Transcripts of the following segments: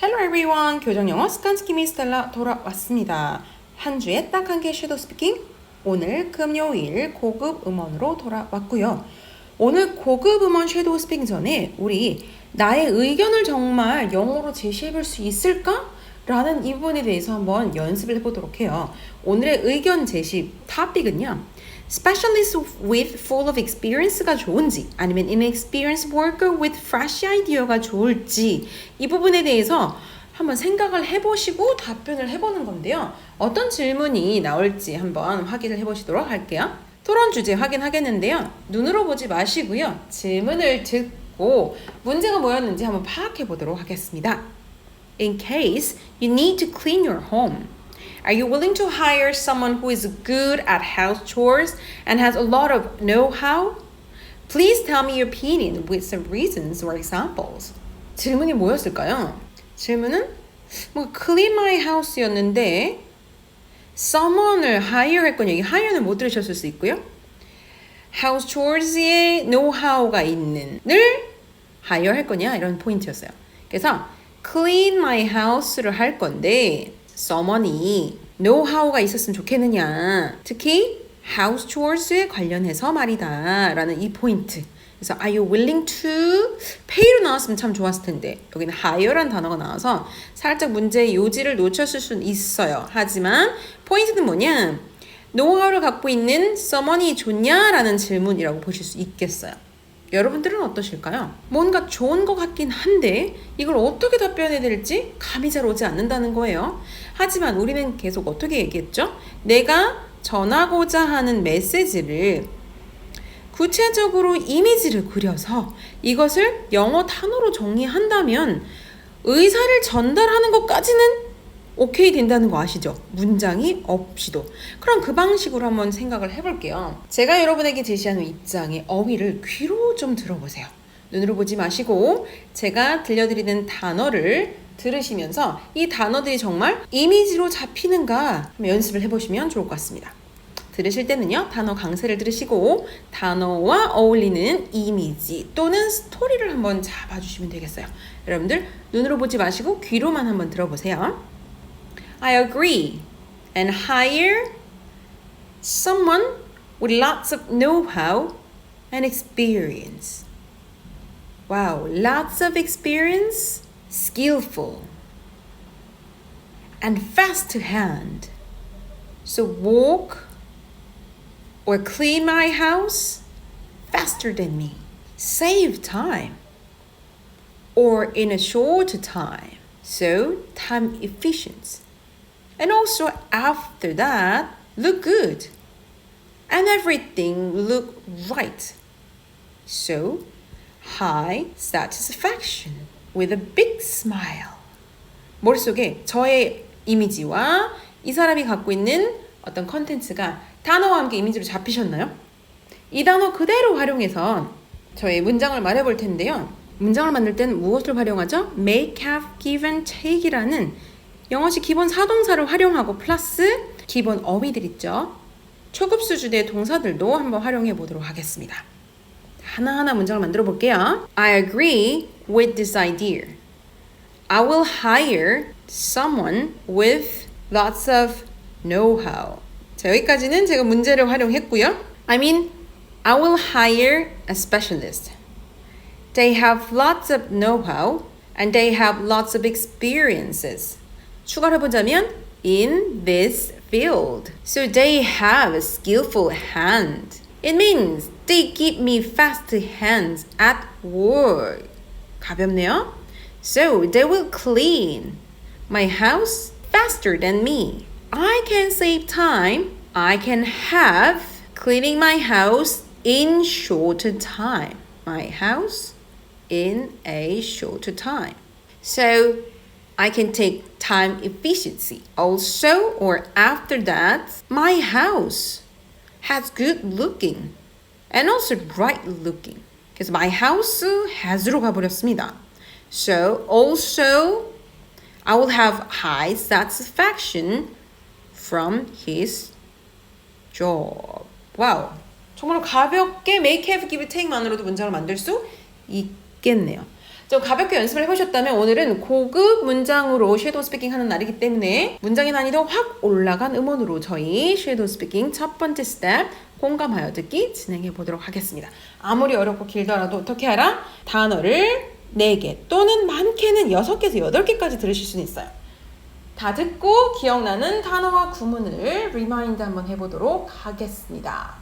Hello everyone, 교정영어 습관지킴이 스텔라 돌아왔습니다. 한 주에 딱 한 개 쉐도우스피킹. 오늘 금요일 고급 음원으로 돌아왔고요. 오늘 고급 음원 쉐도우스피킹 전에 우리 나의 의견을 정말 영어로 제시해볼 수 있을까? 라는 이 부분에 대해서 한번 연습을 해보도록 해요. 오늘의 의견 제시 토픽은요. Specialist with full of experience가 좋은지 아니면 inexperienced worker with fresh idea가 좋을지 이 부분에 대해서 한번 생각을 해보시고 답변을 해보는 건데요. 어떤 질문이 나올지 한번 확인을 해보시도록 할게요. 토론 주제 확인하겠는데요. 눈으로 보지 마시고요. 질문을 듣고 문제가 뭐였는지 한번 파악해 보도록 하겠습니다. In case you need to clean your home. Are you willing to hire someone who is good at house chores and has a lot of know-how? Please tell me your opinion with some reasons or examples. 질문이 뭐였을까요? 질문은 clean my house였는데 someone을 hire 할 건 여기 hire는 못 들으셨을 수 있고요. house chores에 know-how가 있는 을 hire 할 거냐 이런 포인트였어요. 그래서 clean my house를 할 건데 someone이 know-how가 있었으면 좋겠느냐. 특히 house chores에 관련해서 말이다 라는 이 포인트. 그래서 are you willing to pay로 나왔으면 참 좋았을 텐데 여기는 hire라는 단어가 나와서 살짝 문제의 요지를 놓쳤을 수는 있어요. 하지만 포인트는 뭐냐? know-how를 갖고 있는 someone이 좋냐라는 질문이라고 보실 수 있겠어요. 여러분들은 어떠실까요? 뭔가 좋은 것 같긴 한데 이걸 어떻게 답변해야 될지 감이 잘 오지 않는다는 거예요. 하지만 우리는 계속 어떻게 얘기했죠? 내가 전하고자 하는 메시지를 구체적으로 이미지를 그려서 이것을 영어 단어로 정리한다면 의사를 전달하는 것까지는 오케이 된다는 거 아시죠? 문장이 없이도. 그럼 그 방식으로 한번 생각을 해볼게요. 제가 여러분에게 제시하는 입장의 어휘를 귀로 좀 들어보세요. 눈으로 보지 마시고 제가 들려드리는 단어를 들으시면서 이 단어들이 정말 이미지로 잡히는가 한번 연습을 해보시면 좋을 것 같습니다. 들으실 때는요. 단어 강세를 들으시고 단어와 어울리는 이미지 또는 스토리를 한번 잡아주시면 되겠어요. 여러분들 눈으로 보지 마시고 귀로만 한번 들어보세요. I agree and hire someone with lots of know-how and experience. Wow, lots of experience, skillful, and fast to hand. So walk or clean my house faster than me. Save time or in a short time. So time efficient. And also after that, look good. And everything look right. So, high satisfaction with a big smile. 머릿속에 저의 이미지와 이 사람이 갖고 있는 어떤 컨텐츠가 단어와 함께 이미지로 잡히셨나요? 이 단어 그대로 활용해서 저의 문장을 말해볼 텐데요. 문장을 만들 땐 무엇을 활용하죠? make, have, give and take이라는 영어식 기본 사동사를 활용하고 플러스 기본 어휘들 있죠. 초급 수준의 동사들도 한번 활용해 보도록 하겠습니다. 하나하나 문장을 만들어 볼게요. I agree with this idea. I will hire someone with lots of know-how. 자, 여기까지는 제가 문제를 활용했고요. I will hire a specialist. They have lots of know-how and they have lots of experiences. 추가를 해보자면 in this field. So they have a skillful hand. It means they give me fast hands at work. 가볍네요. So they will clean my house faster than me. I can save time. I can have cleaning my house in shorter time. My house in a shorter time. So I can take time efficiency. Also, or after that, my house has good looking and also bright looking. 그래서 my house has로 가버렸습니다. So, also, I will have high satisfaction from his job. 와우. 정말 가볍게 make, have, give, take만으로도 문장을 만들 수 있겠네요. 좀 가볍게 연습을 해보셨다면 오늘은 고급 문장으로 쉐도우 스피킹 하는 날이기 때문에 문장의 난이도 확 올라간 음원으로 저희 쉐도우 스피킹 첫 번째 스텝 공감하여 듣기 진행해 보도록 하겠습니다. 아무리 어렵고 길더라도 어떻게 하라? 단어를 4개 또는 많게는 6개에서 8개까지 들으실 수는 있어요. 다 듣고 기억나는 단어와 구문을 리마인드 한번 해보도록 하겠습니다.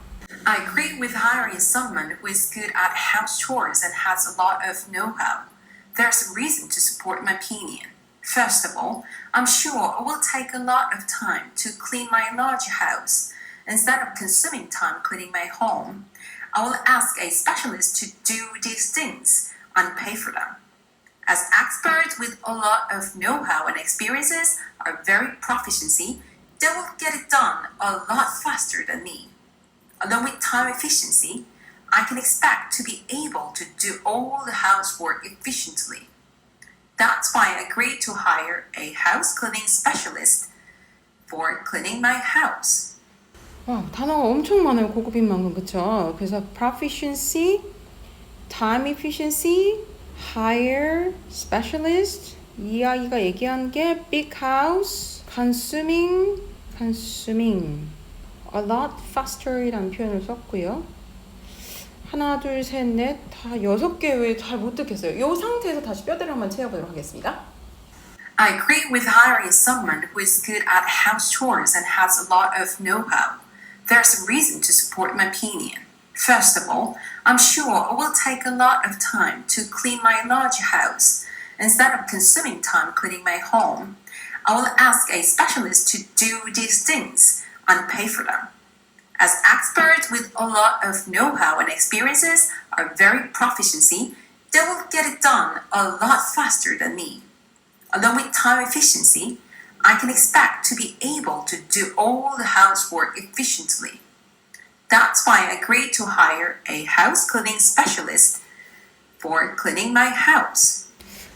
I agree with hiring someone who is good at house chores and has a lot of know-how. There's a reason to support my opinion. First of all, I'm sure it will take a lot of time to clean my large house. Instead of consuming time cleaning my home, I will ask a specialist to do these things and pay for them. As experts with a lot of know-how and experiences are very proficiency, they will get it done a lot faster than me. Along with time efficiency, I can expect to be able to do all the housework efficiently. That's why I agreed to hire a house cleaning specialist for cleaning my house. 와, 단어가 엄청 많아요. 고급인 만큼, 그쵸? 그래서 proficiency, time efficiency, hire, specialist, 이 아이가 얘기한 게 big house, consuming, a lot faster 이라는 표현을 썼고요. 하나, 둘, 셋, 넷, 다 6개 외에 잘 못 듣겠어요. 이 상태에서 다시 뼈대를 한번 채워보도록 하겠습니다. I agree with hiring someone who is good at house chores and has a lot of know-how. There's a reason to support my opinion. First of all, I'm sure it will take a lot of time to clean my large house. Instead of consuming time cleaning my home, I will ask a specialist to do these things and pay for them. As experts with a lot of know-how and experiences are very proficiency, they will get it done a lot faster than me. Along with time efficiency, I can expect to be able to do all the housework efficiently. That's why I agreed to hire a house cleaning specialist for cleaning my house.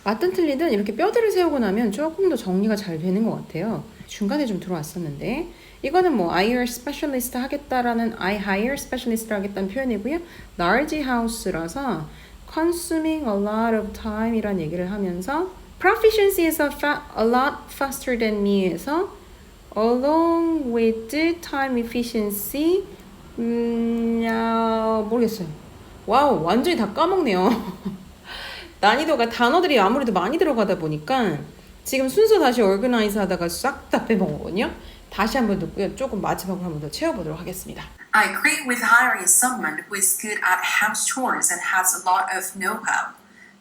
맞든 틀리든 이렇게 뼈대를 세우고 나면 조금 더 정리가 잘 되는 것 같아요. 중간에 좀 들어왔었는데 이거는 뭐 I hire specialist 하겠다라는 I hire specialist 하겠다는 표현이고요. large house라서 consuming a lot of time 이란 얘기를 하면서 proficiency에서 a lot faster than me에서 along with time efficiency 모르겠어요. 와우, 완전히 다 까먹네요. 난이도가 단어들이 아무래도 많이 들어가다 보니까 지금 순서 다시 organize 하다가 싹 다 빼먹었거든요. 다시 한번 듣고요. 조금 마지막으로 한번 더 채워보도록 하겠습니다. I agree with hiring someone who is good at house chores and has a lot of know-how.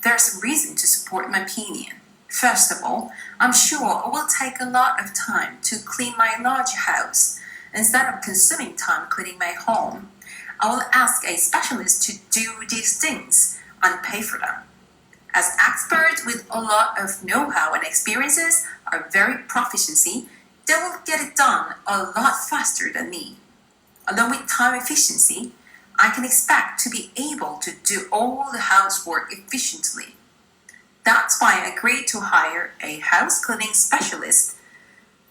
There's a reason to support my opinion. First of all, I'm sure it will take a lot of time to clean my large house. Instead of consuming time cleaning my home, I will ask a specialist to do these things and pay for them. As experts with a lot of know-how and experiences are very proficiency, they will get it done a lot faster than me. Along with time efficiency, I can expect to be able to do all the housework efficiently. That's why I agreed to hire a house cleaning specialist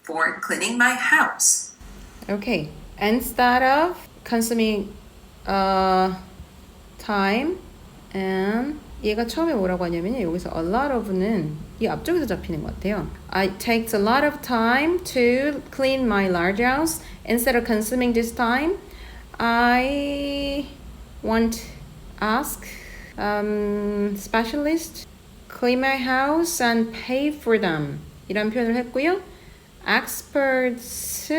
for cleaning my house. Okay. Instead of consuming time and 얘가 처음에 뭐라고 하냐면요. 여기서 a lot of는 이 앞쪽에서 잡히는 것 같아요. It takes a lot of time to clean my large house. Instead of consuming this time, I want to ask specialist clean my house and pay for them. 이런 표현을 했고요. Experts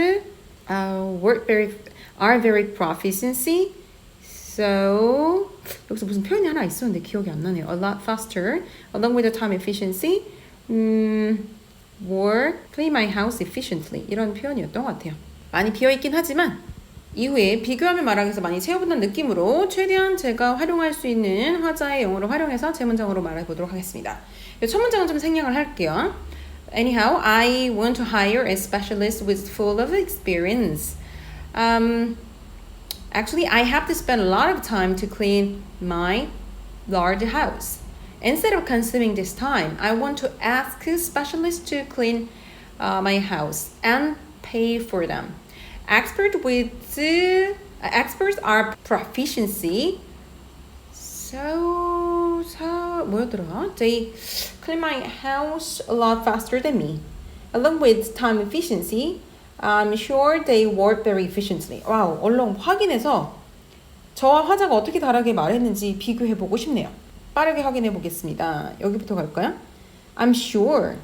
are very proficiency. So 여기서 무슨 표현이 하나 있었는데 기억이 안 나네요. A lot faster, along with the time efficiency, work, clean my house efficiently 이런 표현이었던 것 같아요. 많이 비어있긴 하지만 이후에 비교하며 말하기 위해서 많이 채워본다는 느낌으로 최대한 제가 활용할 수 있는 화자의 영어를 활용해서 제 문장으로 말해보도록 하겠습니다. 첫 문장은 좀 생략을 할게요. Anyhow, I want to hire a specialist with full of experience. Actually, I have to spend a lot of time to clean my large house. Instead of consuming this time, I want to ask a specialist to clean my house and pay for them. Experts are proficiency. So 뭐였더라? They clean my house a lot faster than me. Along with time efficiency, I'm sure they work very efficiently. 와우, 얼른 확인해서 저와 화자가 어떻게 다르게 말했는지 비교해보고 싶네요. 빠르게 확인해보겠습니다. 여기부터 갈까요? I'm sure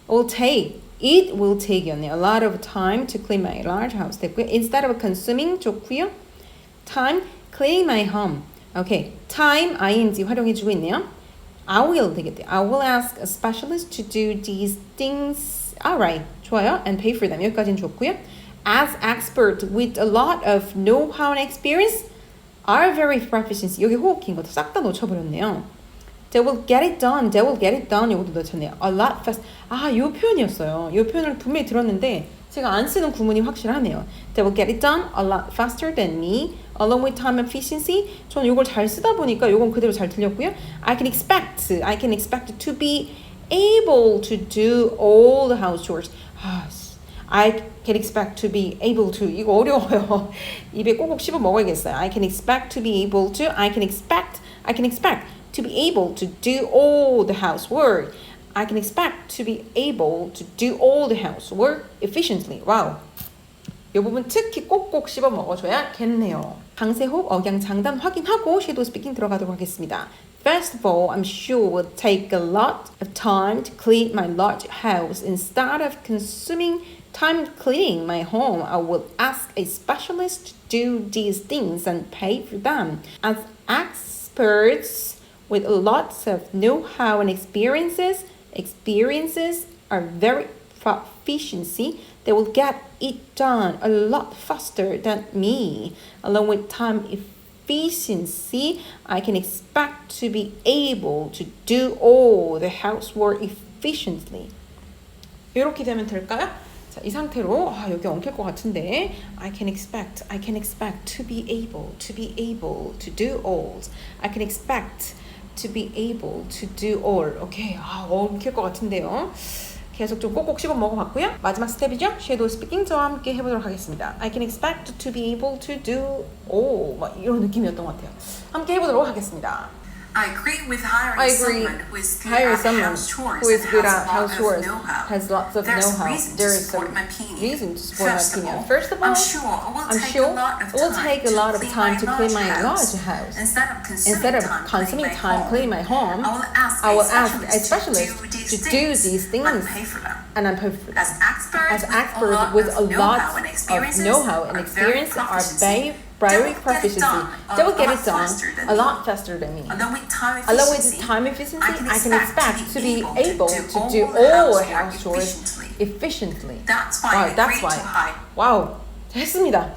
it will take a lot of time to clean my large house. 됐고요. Instead of consuming 좋고요. Time cleaning my home. 오케이. Time ing 활용해주고 있네요. I will 되겠대요. I will ask a specialist to do these things. Alright. 좋아요. And pay for them. 여기까지는 좋고요. As expert with a lot of know-how and experience are very proficient. 여기 호흡 긴 것도 싹 다 놓쳐버렸네요. They will get it done. They will get it done. 이것도 놓쳤네요. A lot fast. 요 표현이었어요. 요 표현을 분명히 들었는데 제가 안 쓰는 구문이 확실하네요. They will get it done a lot faster than me. Along with time efficiency. 저는 이걸 잘 쓰다 보니까 이건 그대로 잘 들렸고요. I can expect to be able to do all the house chores. I can expect to be able to. 이거 어려워요. 입에 꼭꼭 씹어 먹어야겠어요. I can expect to be able to. I can expect to be able to do all the housework. I can expect to be able to do all the housework efficiently. 와우. 이 부분 특히 꼭꼭 씹어 먹어줘야겠네요. 강세호흡, 억양, 장단 확인하고 쉐도우 스피킹 들어가도록 하겠습니다. First of all, I'm sure it will take a lot of time to clean my large house. Instead of consuming time cleaning my home, I will ask a specialist to do these things and pay for them. As experts with lots of know-how and experiences are very proficiency, they will get it done a lot faster than me. Along with time efficiency, I can expect to be able to do all the housework efficiently. 이렇게 되면 될까요? 자, 이 상태로 여기 엉킬 것 같은데 I can expect to be able to do all. I can expect to be able to do all. 오케이. 엉킬 것 같은데요. 계속 좀 꼭꼭 씹어 먹어봤고요. 마지막 스텝이죠. 쉐도우 스피킹 저와 함께 해보도록 하겠습니다. I can expect to be able to do all. 막 이런 느낌이었던 것 같아요. 함께 해보도록 하겠습니다. I agree with hiring someone who is good at house chores has lots of know-how. There is some reason to support my opinion. First of all, I'm sure it will take a lot of time to clean my large house. Instead of consuming time cleaning my home, I will ask a specialist to do these things and I'm pay for them. As experts with a lot of know-how and experience are very proficiency. They will get it done a lot faster than me. Along with time efficiency, I can expect to be able to do all house chores efficiently. That's why. 와우, 했습니다.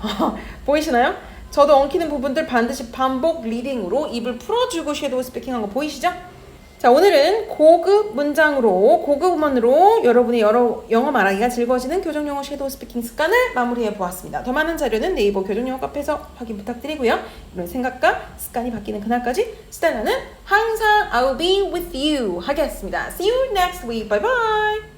보이시나요? 저도 엉키는 부분들 반드시 반복 리딩으로 입을 풀어주고 쉐도우 스피킹한 거 보이시죠? 자, 오늘은 고급 문장으로, 고급 음원으로 여러분의 영어 말하기가 즐거워지는 교정영어 쉐도우 스피킹 습관을 마무리해 보았습니다. 더 많은 자료는 네이버 교정영어 카페에서 확인 부탁드리고요. 이런 생각과 습관이 바뀌는 그날까지 스텔라는 항상 I'll be with you 하겠습니다. See you next week. Bye bye.